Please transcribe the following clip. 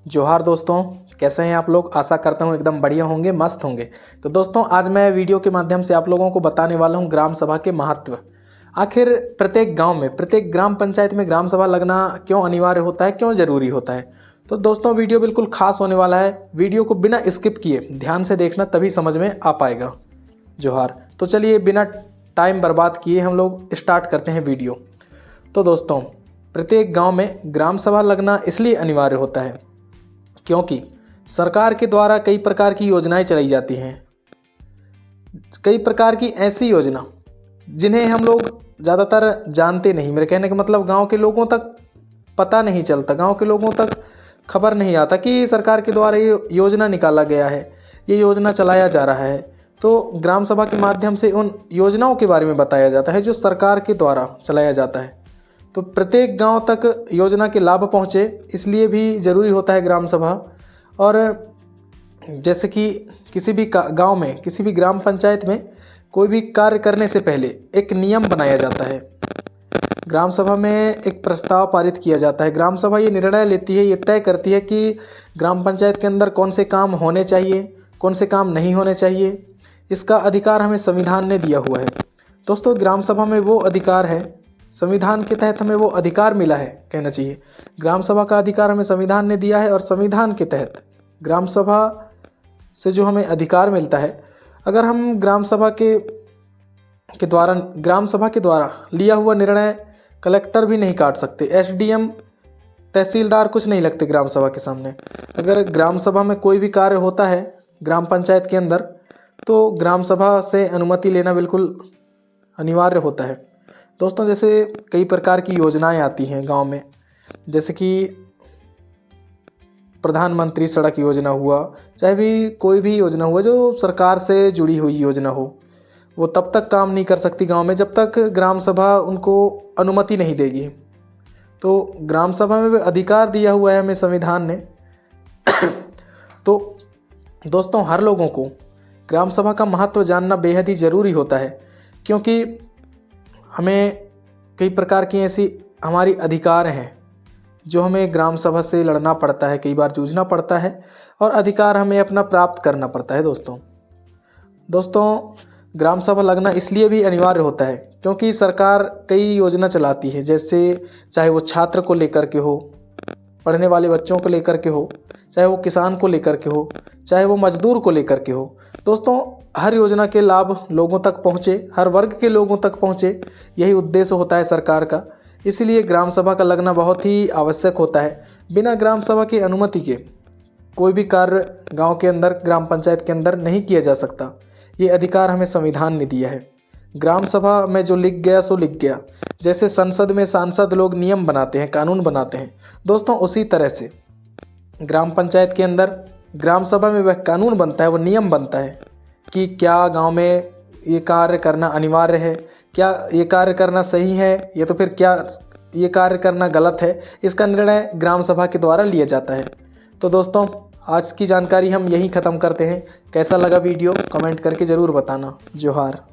जोहार दोस्तों, कैसे हैं आप लोग। आशा करता हूं एकदम बढ़िया होंगे, मस्त होंगे। तो दोस्तों आज मैं वीडियो के माध्यम से आप लोगों को बताने वाला हूं ग्राम सभा के महत्व। आखिर प्रत्येक गांव में, प्रत्येक ग्राम पंचायत में ग्राम सभा लगना क्यों अनिवार्य होता है, क्यों ज़रूरी होता है। तो दोस्तों वीडियो बिल्कुल खास होने वाला है। वीडियो को बिना स्किप किए ध्यान से देखना, तभी समझ में आ पाएगा। जोहार। तो चलिए बिना टाइम बर्बाद किए हम लोग स्टार्ट करते हैं वीडियो। तो दोस्तों प्रत्येक गांव में ग्राम सभा लगना इसलिए अनिवार्य होता है क्योंकि सरकार के द्वारा कई प्रकार की योजनाएं चलाई जाती हैं। कई प्रकार की ऐसी योजना जिन्हें हम लोग ज़्यादातर जानते नहीं। मेरे कहने का मतलब गांव के लोगों तक पता नहीं चलता, गांव के लोगों तक खबर नहीं आता कि सरकार के द्वारा ये योजना निकाला गया है, ये योजना चलाया जा रहा है। तो ग्राम सभा के माध्यम से उन योजनाओं के बारे में बताया जाता है जो सरकार के द्वारा चलाया जाता है। तो प्रत्येक गांव तक योजना के लाभ पहुंचे, इसलिए भी ज़रूरी होता है ग्राम सभा। और जैसे कि किसी भी गांव में, किसी भी ग्राम पंचायत में कोई भी कार्य करने से पहले एक नियम बनाया जाता है। ग्राम सभा में एक प्रस्ताव पारित किया जाता है। ग्राम सभा ये निर्णय लेती है, ये तय करती है कि ग्राम पंचायत के अंदर कौन से काम होने चाहिए, कौन से काम नहीं होने चाहिए। इसका अधिकार हमें संविधान ने दिया हुआ है। दोस्तों ग्राम सभा में वो अधिकार है, संविधान के तहत हमें वो अधिकार मिला है, कहना चाहिए। ग्राम सभा का अधिकार हमें संविधान ने दिया है और संविधान के तहत ग्राम सभा से जो हमें अधिकार मिलता है, अगर हम ग्राम सभा के द्वारा लिया हुआ निर्णय कलेक्टर भी नहीं काट सकते, एसडीएम, तहसीलदार कुछ नहीं लगते ग्राम सभा के सामने। अगर ग्राम सभा में कोई भी कार्य होता है ग्राम पंचायत के अंदर, तो ग्राम सभा से अनुमति लेना बिल्कुल अनिवार्य होता है। दोस्तों जैसे कई प्रकार की योजनाएं आती हैं गांव में, जैसे कि प्रधानमंत्री सड़क योजना हुआ, चाहे भी कोई भी योजना हुआ जो सरकार से जुड़ी हुई योजना हो, वो तब तक काम नहीं कर सकती गांव में जब तक ग्राम सभा उनको अनुमति नहीं देगी। तो ग्राम सभा में भी अधिकार दिया हुआ है हमें संविधान ने। तो दोस्तों हर लोगों को ग्राम सभा का महत्व जानना बेहद ही ज़रूरी होता है, क्योंकि हमें कई प्रकार की ऐसी हमारी अधिकार हैं जो हमें ग्राम सभा से लड़ना पड़ता है, कई बार जूझना पड़ता है और अधिकार हमें अपना प्राप्त करना पड़ता है। दोस्तों ग्राम सभा लगना इसलिए भी अनिवार्य होता है क्योंकि सरकार कई योजना चलाती है, जैसे चाहे वो छात्र को लेकर के हो, पढ़ने वाले बच्चों को लेकर के हो, चाहे वो किसान को लेकर के हो, चाहे वो मजदूर को लेकर के हो। दोस्तों हर योजना के लाभ लोगों तक पहुँचे, हर वर्ग के लोगों तक पहुँचे, यही उद्देश्य होता है सरकार का। इसलिए ग्राम सभा का लगना बहुत ही आवश्यक होता है। बिना ग्राम सभा की अनुमति के कोई भी कार्य गांव के अंदर, ग्राम पंचायत के अंदर नहीं किया जा सकता। ये अधिकार हमें संविधान ने दिया है। ग्राम सभा में जो लिख गया सो लिख गया। जैसे संसद में सांसद लोग नियम बनाते हैं, कानून बनाते हैं, दोस्तों उसी तरह से ग्राम पंचायत के अंदर ग्राम सभा में वह कानून बनता है, वो नियम बनता है कि क्या गांव में ये कार्य करना अनिवार्य है, क्या ये कार्य करना सही है, या तो फिर क्या ये कार्य करना गलत है। इसका निर्णय ग्राम सभा के द्वारा लिया जाता है। तो दोस्तों आज की जानकारी हम यहीं ख़त्म करते हैं। कैसा लगा वीडियो कमेंट करके ज़रूर बताना। जोहार।